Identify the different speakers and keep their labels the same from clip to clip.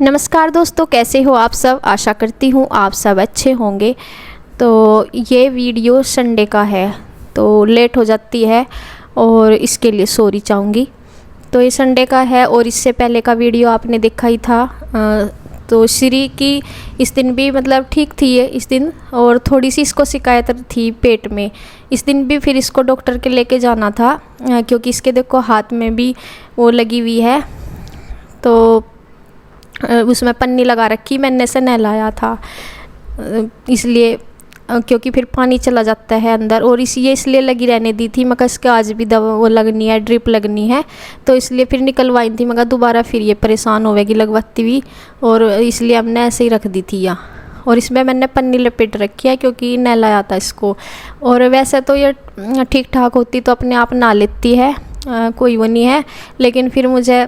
Speaker 1: नमस्कार दोस्तों, कैसे हो आप सब। आशा करती हूँ आप सब अच्छे होंगे। तो ये वीडियो संडे का है तो लेट हो जाती है और इसके लिए सॉरी चाहूँगी। तो ये संडे का है और इससे पहले का वीडियो आपने देखा ही था। तो श्री की इस दिन भी मतलब ठीक थी ये इस दिन, और थोड़ी सी इसको शिकायत थी पेट में। इस दिन भी फिर इसको डॉक्टर के लेके जाना था क्योंकि इसके देखो हाथ में भी वो लगी हुई है, तो उसमें पन्नी लगा रखी। मैंने से नहलाया था इसलिए, क्योंकि फिर पानी चला जाता है अंदर, और ये इसलिए लगी रहने दी थी। मगर इसके आज भी दवा वो लगनी है, ड्रिप लगनी है, तो इसलिए फिर निकलवाई थी। मगर दोबारा फिर ये परेशान होवेगी लगवाती हुई, और इसलिए हमने ऐसे ही रख दी थी यहाँ। और इसमें मैंने पन्नी लपेट रखी है क्योंकि नहलाया था इसको। और वैसे तो ये ठीक ठाक होती तो अपने आप नहा लेती है, कोई वो नहीं है। लेकिन फिर मुझे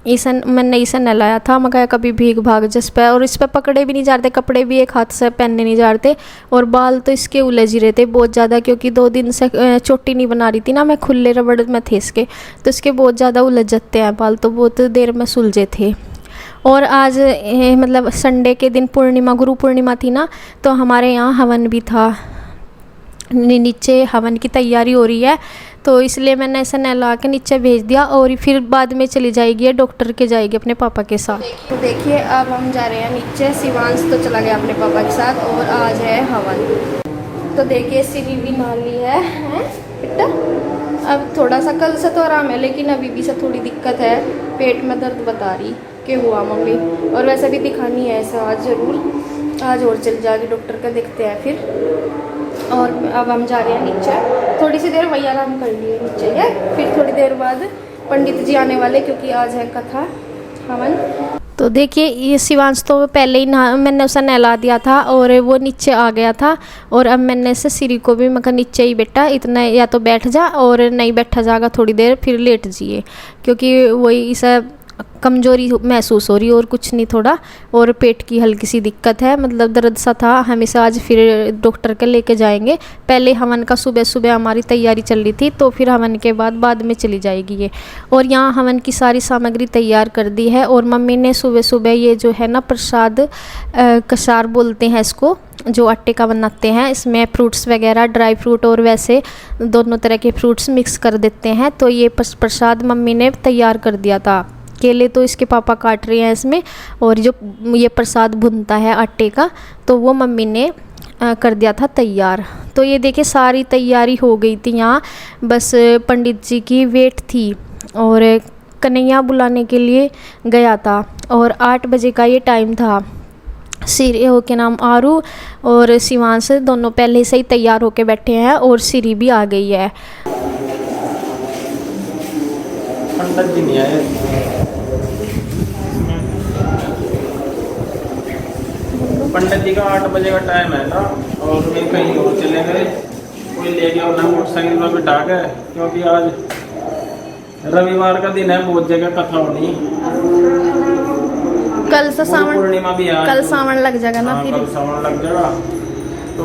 Speaker 1: मैंने इसे नहलाया था, मगर कभी भीग भाग जिस पे, और इस पर पकड़े भी नहीं जा रहे, कपड़े भी एक हाथ से पहनने नहीं जा रहे। और बाल तो इसके उलझ ही रहे थे बहुत ज़्यादा, क्योंकि 2 दिन से चोटी नहीं बना रही थी ना मैं, खुले रबड़ में थे इसके, तो इसके बहुत ज़्यादा उलझ जाते हैं बाल, तो बहुत देर में सुलझे थे। और आज मतलब संडे के दिन पूर्णिमा, गुरु पूर्णिमा थी ना, तो हमारे यहाँ हवन भी था। नीचे हवन की तैयारी हो रही है, तो इसलिए मैंने ऐसा नहला के नीचे भेज दिया, और फिर बाद में चली जाएगी डॉक्टर के जाएगी अपने पापा के साथ। तो देखिए अब हम जा रहे हैं नीचे। शिवांश तो चला गया अपने पापा के साथ, और आज है हवन। तो देखिए सीरी भी नहा ली है बेटा। अब थोड़ा सा कल से तो आराम है, लेकिन अभी भी से थोड़ी दिक्कत है, पेट में दर्द बता रही कि हुआ मम्मी। और वैसे भी दिखानी है ऐसा आज ज़रूर, आज और चल जाएगी डॉक्टर का, देखते हैं फिर। और अब हम जा रहे हैं नीचे। थोड़ी सी देर वही आराम कर लिए नीचे है, फिर थोड़ी देर बाद पंडित जी आने वाले, क्योंकि आज है कथा हवन। तो देखिए ये शिवांश तो पहले ही मैंने उसे नहला दिया था और वो नीचे आ गया था। और अब मैंने से सिरी को भी मगर नीचे ही बेटा, इतना या तो बैठ जा, और नहीं बैठा जाएगा थोड़ी देर फिर लेट जाइए, क्योंकि वही इसे कमज़ोरी महसूस हो रही और कुछ नहीं थोड़ा, और पेट की हल्की सी दिक्कत है, मतलब दर्द सा था। हम इसे आज फिर डॉक्टर के लेके जाएंगे। पहले हवन का सुबह सुबह हमारी तैयारी चल रही थी, तो फिर हवन के बाद में चली जाएगी ये। और यहाँ हवन की सारी सामग्री तैयार कर दी है, और मम्मी ने सुबह सुबह ये जो है ना प्रसाद, कसार बोलते हैं इसको, जो आटे का बनाते हैं, इसमें फ्रूट्स वगैरह, ड्राई फ्रूट और वैसे दोनों तरह के फ्रूट्स मिक्स कर देते हैं। तो ये प्रसाद मम्मी ने तैयार कर दिया था। केले तो इसके पापा काट रहे हैं इसमें, और जो ये प्रसाद भुनता है आटे का, तो वो मम्मी ने कर दिया था तैयार। तो ये देखिए सारी तैयारी हो गई थी यहाँ, बस पंडित जी की वेट थी। और कन्हैया बुलाने के लिए गया था, और 8 बजे का ये टाइम था। सिरी हो के नाम आरू और शिवांश दोनों पहले से ही तैयार होके बैठे हैं, और सिरी भी आ गई है।
Speaker 2: पंडित जी नहीं आए। पंडित जी का 8 बजे का टाइम है था, और वे कहीं और चले गए। कोई ले गया उन्हें मोटरसाइकिल पर बिठा के, क्योंकि आज रविवार का दिन है, बहुत जगह कथा होनी।
Speaker 1: कल से सावन
Speaker 2: पूर्णिमा भी है,
Speaker 1: कल सावन लग जाएगा ना। फिर
Speaker 2: कल सावन लग जाएगा, तो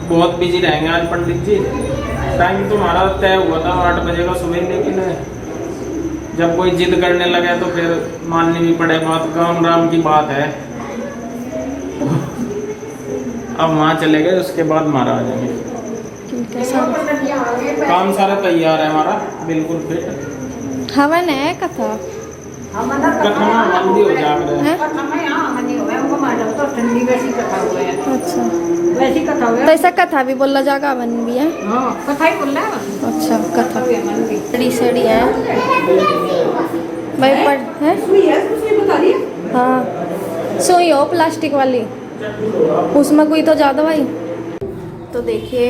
Speaker 2: बहुत बिजी रहेंगे आज पंडित जी। टाइम तो हमारा तय हुआ था 8 बजे का सुबह, लेकिन जब कोई जिद करने लगे तो फिर माननी भी पड़े बात, काम राम की बात है। अब वहाँ चले गए, उसके बाद हमारा आ जाएंगे। काम सारा तैयार है हमारा, बिल्कुल फिट।
Speaker 1: हवन है कथा
Speaker 2: कथा मंदी हो जा रहे हैं।
Speaker 1: अच्छा, तो ऐसा कथा भी बोला जाएगा, हवन भी है।
Speaker 3: कथा ही बोल रहा है।
Speaker 1: अच्छा कथा सड़ी सड़ी है भाई, पढ़ है। हाँ सुई हो प्लास्टिक वाली, उसमें कोई तो ज़्यादा भाई। तो देखिए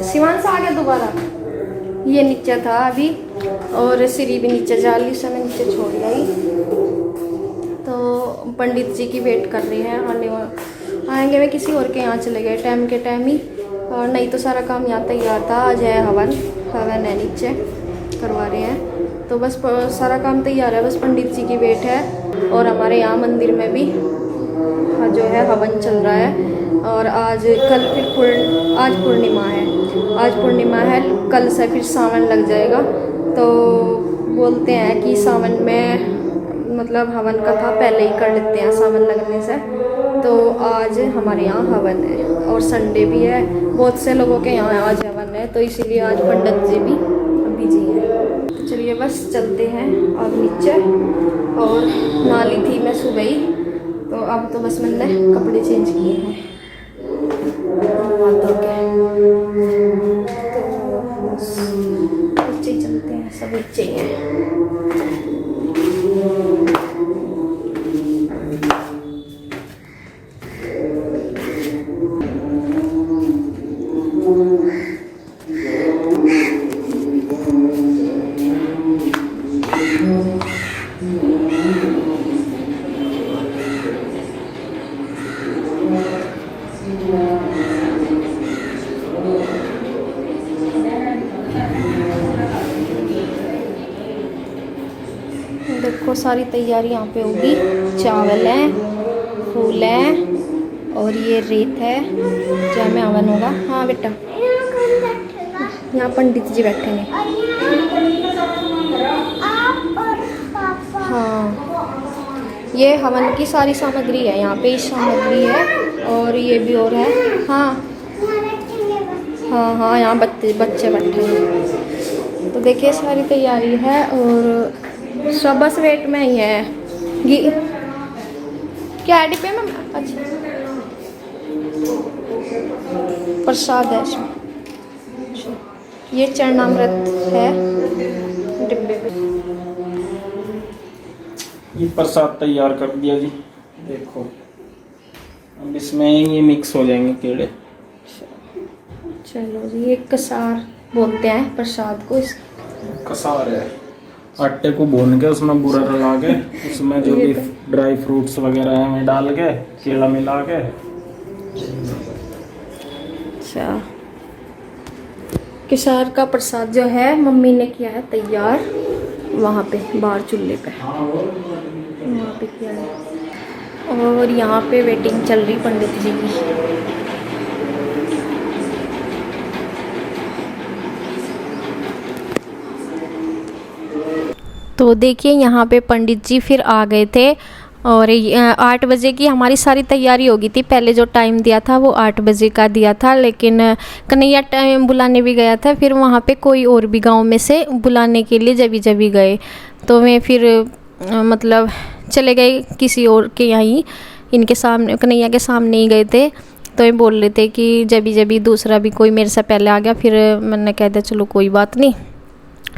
Speaker 1: शिवांश आ गया दोबारा, ये नीचे था अभी, और सिरी भी नीचे जा ली, उसे मैं नीचे छोड़ आई। तो पंडित जी की वेट कर रहे हैं, आएंगे। वे किसी और के यहाँ चले गए टाइम के टाइम ही, और नहीं तो सारा काम यहाँ तैयार था। आज है हवन है, नीचे करवा रहे हैं, तो बस सारा काम तैयार है, बस पंडित जी की वेट है। और हमारे यहाँ मंदिर में भी जो है हवन चल रहा है। और आज कल फिर आज पूर्णिमा है, कल से फिर सावन लग जाएगा। तो बोलते हैं कि सावन में मतलब हवन कथा पहले ही कर लेते हैं सावन लगने से। तो आज हमारे यहाँ हवन है और संडे भी है, बहुत से लोगों के यहाँ आज हवन है, तो इसीलिए आज पंडित जी भी बिजी हैं। तो चलिए बस चलते हैं अब नीचे। और नहा ली थी मैं सुबह ही, तो अब तो बस मैंने कपड़े चेंज किए हैं तो नीचे चलते हैं, सब नीचे ही हैं। देखो सारी तैयारी यहाँ पे होगी, चावल है, फूल है और ये रेत है जहाँ में हवन होगा। हाँ बेटा, यहाँ पंडित जी बैठेंगे। हाँ, ये हवन की सारी सामग्री है यहाँ पे, सामग्री है और ये भी और है। हाँ हाँ हाँ, यहाँ बच्चे बैठे हैं। तो देखिए सारी तैयारी है और सब बस वेट में ही है। क्या है डिब्बे में? अच्छा, प्रसाद है इसमें, ये चरणामृत है डिब्बे में।
Speaker 2: ये प्रसाद तैयार कर दिया जी, देखो अब इसमें ये मिक्स हो जाएंगे कीड़े।
Speaker 1: चलो जी, ये कसार बोलते हैं प्रसाद को। इस
Speaker 2: कसार है, आटे को भून के उसमें बुरा लगा के उसमें जो भी ड्राई फ्रूट्स वगैरह है में डाल के केला मिला के।
Speaker 1: अच्छा, किसार का प्रसाद जो है मम्मी ने किया है तैयार, वहाँ पे बाहर चूल्हे पे वहाँ पे किया है। और यहाँ पे वेटिंग चल रही पंडित जी की। तो देखिए यहाँ पे पंडित जी फिर आ गए थे और 8 बजे की हमारी सारी तैयारी हो गई थी। पहले जो टाइम दिया था वो 8 बजे का दिया था, लेकिन कन्हैया टाइम बुलाने भी गया था, फिर वहाँ पे कोई और भी गांव में से बुलाने के लिए जब भी गए, तो मैं फिर मतलब चले गए किसी और के यहाँ, इनके सामने कन्हैया के सामने ही गए थे। तो ये बोल रहे थे कि जब दूसरा भी कोई मेरे से पहले आ गया, फिर मैंने कह दिया चलो कोई बात नहीं,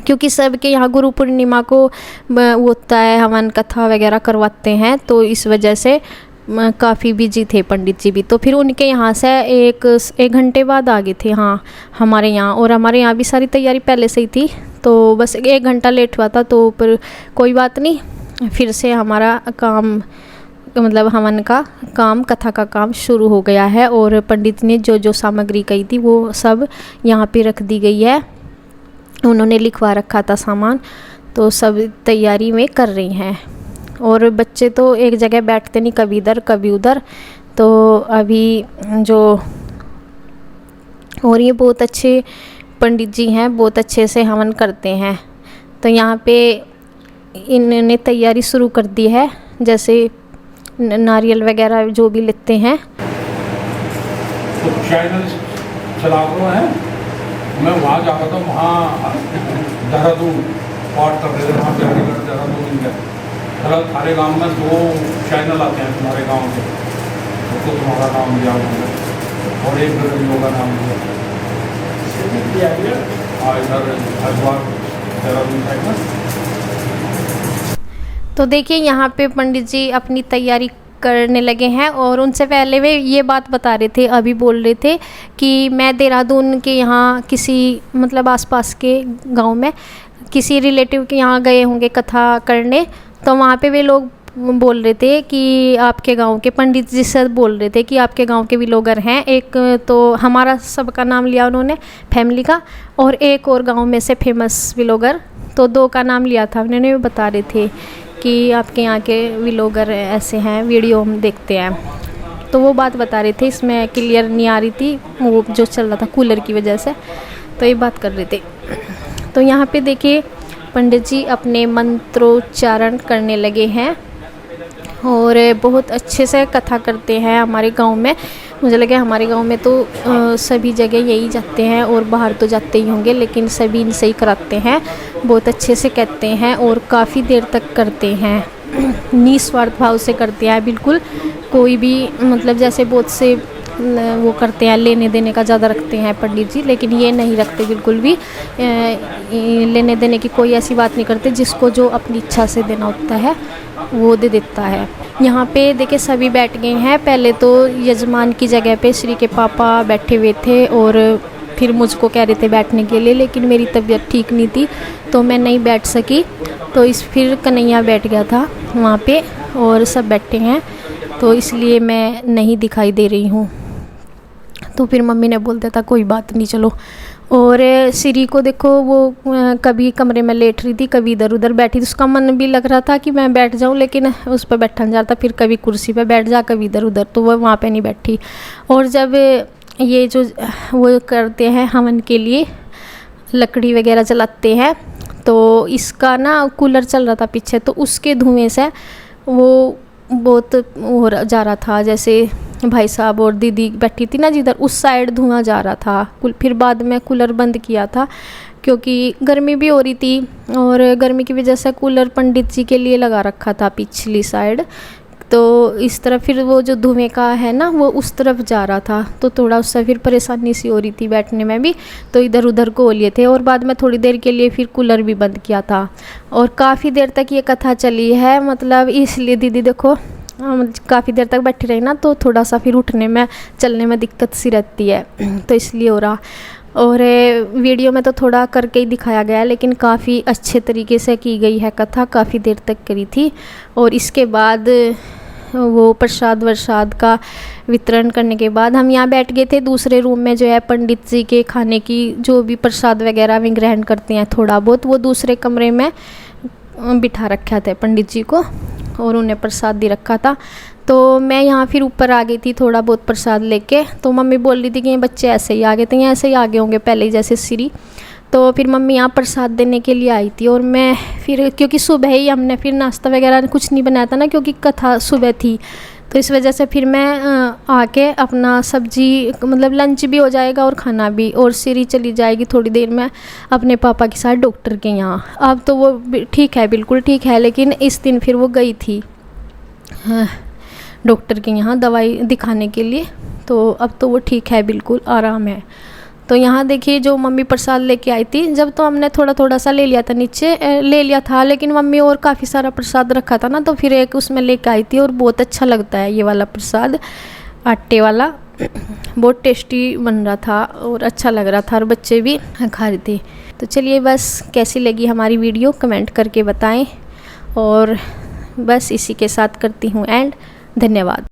Speaker 1: क्योंकि सबके यहाँ गुरु पूर्णिमा को वो होता है, हवन कथा वगैरह करवाते हैं, तो इस वजह से काफ़ी बिजी थे पंडित जी भी। तो फिर उनके यहाँ से एक घंटे बाद आ गए थे हाँ हमारे यहाँ, और हमारे यहाँ भी सारी तैयारी पहले से ही थी, तो बस 1 घंटा लेट हुआ था, तो पर कोई बात नहीं, फिर से हमारा काम मतलब हवन का काम, कथा का काम शुरू हो गया है। और पंडित ने जो सामग्री कही थी वो सब यहाँ पे रख दी गई है, उन्होंने लिखवा रखा था सामान, तो सब तैयारी में कर रही हैं। और बच्चे तो एक जगह बैठते नहीं, कभी इधर कभी उधर, तो अभी जो और ये बहुत अच्छे पंडित जी हैं, बहुत अच्छे से हवन करते हैं। तो यहाँ पे इन्होंने तैयारी शुरू कर दी है, जैसे नारियल वगैरह जो भी लेते हैं।
Speaker 3: तो चैनल चला रहा है, मैं वहाँ जाता था, वहाँ देहरादून पाठ कर रहे थे, वहाँ चंडीगढ़ देहरादून इनका मतलब सारे गांव में 2 चैनल आते हैं तुम्हारे गांव के, तो तुम्हारा नाम दिया उन्होंने और एक लोगों का नाम दिया इधर हरिद्वार देहरादून साइड में।
Speaker 1: तो देखिए यहाँ पे पंडित जी अपनी तैयारी करने लगे हैं, और उनसे पहले वे ये बात बता रहे थे, अभी बोल रहे थे कि मैं देहरादून के यहाँ किसी मतलब आसपास के गांव में किसी रिलेटिव के यहाँ गए होंगे कथा करने, तो वहाँ पे वे लोग बोल रहे थे कि आपके गांव के पंडित जी से बोल रहे थे कि आपके गांव के व्लॉगर हैं। एक तो हमारा सबका नाम लिया उन्होंने फैमिली का, और एक और गांव में से फेमस व्लॉगर, तो 2 का नाम लिया था उन्होंने। बता रहे थे कि आपके यहाँ के व्लॉगर ऐसे हैं, वीडियो हम देखते हैं, तो वो बात बता रहे थे। इसमें क्लियर नहीं आ रही थी, वो जो चल रहा था कूलर की वजह से, तो ये बात कर रहे थे। तो यहाँ पे देखिए पंडित जी अपने मंत्रोच्चारण करने लगे हैं और बहुत अच्छे से कथा करते हैं हमारे गांव में। मुझे लगे हमारे गांव में तो सभी जगह यही जाते हैं और बाहर तो जाते ही होंगे, लेकिन सभी इनसे ही कराते हैं। बहुत अच्छे से कहते हैं और काफ़ी देर तक करते हैं, निस्वार्थ भाव से करते हैं। बिल्कुल कोई भी मतलब जैसे बहुत से वो करते हैं, लेने देने का ज़्यादा रखते हैं पंडित जी, लेकिन ये नहीं रखते बिल्कुल भी। लेने देने की कोई ऐसी बात नहीं करते, जिसको जो अपनी इच्छा से देना होता है वो दे देता है। यहाँ पे देखिए सभी बैठ गए हैं। पहले तो यजमान की जगह पे श्री के पापा बैठे हुए थे और फिर मुझको कह रहे थे बैठने के लिए, लेकिन मेरी तबीयत ठीक नहीं थी तो मैं नहीं बैठ सकी। तो फिर कन्हैया बैठ गया था वहाँ पे और सब बैठे हैं, तो इसलिए मैं नहीं दिखाई दे रही हूँ। तो फिर मम्मी ने बोल दिया था कोई बात नहीं चलो। और श्री को देखो वो कभी कमरे में लेट रही थी, कभी इधर उधर बैठी थी। उसका मन भी लग रहा था कि मैं बैठ जाऊं, लेकिन उस पर बैठा नहीं जाता। फिर कभी कुर्सी पे बैठ जा, कभी इधर उधर, तो वो वहाँ पे नहीं बैठी। और जब ये जो वो करते हैं हवन के लिए, लकड़ी वगैरह जलाते हैं, तो इसका ना कूलर चल रहा था पीछे, तो उसके धुएँ से वो बहुत हो जा रहा था। जैसे भाई साहब और दीदी बैठी थी ना जिधर, उस साइड धुआं जा रहा था। फिर बाद में कूलर बंद किया था क्योंकि गर्मी भी हो रही थी, और गर्मी की वजह से कूलर पंडित जी के लिए लगा रखा था पिछली साइड। तो इस तरफ फिर वो जो धुएं का है ना वो उस तरफ जा रहा था, तो थोड़ा उससे फिर परेशानी सी हो रही थी बैठने में भी, तो इधर उधर को लिए थे। और बाद में थोड़ी देर के लिए फिर कूलर भी बंद किया था और काफ़ी देर तक ये कथा चली है। मतलब इसलिए दीदी देखो काफ़ी देर तक बैठी रही ना, तो थोड़ा सा फिर उठने में चलने में दिक्कत सी रहती है, तो इसलिए हो रहा। और वीडियो में तो थोड़ा करके ही दिखाया गया है, लेकिन काफ़ी अच्छे तरीके से की गई है कथा, काफ़ी देर तक करी थी। और इसके बाद वो प्रसाद वरसाद का वितरण करने के बाद हम यहाँ बैठ गए थे दूसरे रूम में, जो है पंडित जी के खाने की जो भी प्रसाद वगैरह भी ग्रहण करते हैं थोड़ा बहुत, वो दूसरे कमरे में बिठा रखा था पंडित जी को और उन्हें प्रसाद दे रखा था। तो मैं यहाँ फिर ऊपर आ गई थी थोड़ा बहुत प्रसाद लेके। तो मम्मी बोल रही थी कि ये बच्चे ऐसे ही आ गए थे, ये ऐसे ही आ गए होंगे पहले ही जैसे श्री। तो फिर मम्मी यहाँ प्रसाद देने के लिए आई थी और मैं फिर क्योंकि सुबह ही हमने फिर नाश्ता वगैरह कुछ नहीं बनाया था ना, क्योंकि कथा सुबह थी, तो इस वजह से फिर मैं आके अपना सब्जी मतलब लंच भी हो जाएगा और खाना भी, और श्री चली जाएगी थोड़ी देर में अपने पापा के साथ डॉक्टर के यहाँ। अब तो वो ठीक है, बिल्कुल ठीक है, लेकिन इस दिन फिर वो गई थी डॉक्टर के यहाँ दवाई दिखाने के लिए, तो अब तो वो ठीक है, बिल्कुल आराम है। तो यहाँ देखिए जो मम्मी प्रसाद लेके आई थी, जब तो हमने थोड़ा थोड़ा सा ले लिया था, नीचे ले लिया था, लेकिन मम्मी और काफ़ी सारा प्रसाद रखा था ना, तो फिर एक उसमें लेके आई थी। और बहुत अच्छा लगता है ये वाला प्रसाद, आटे वाला, बहुत टेस्टी बन रहा था और अच्छा लग रहा था और बच्चे भी खा रहे थे। तो चलिए बस कैसी लगी हमारी वीडियो कमेंट करके बताएं, और बस इसी के साथ करती हूँ एंड। धन्यवाद।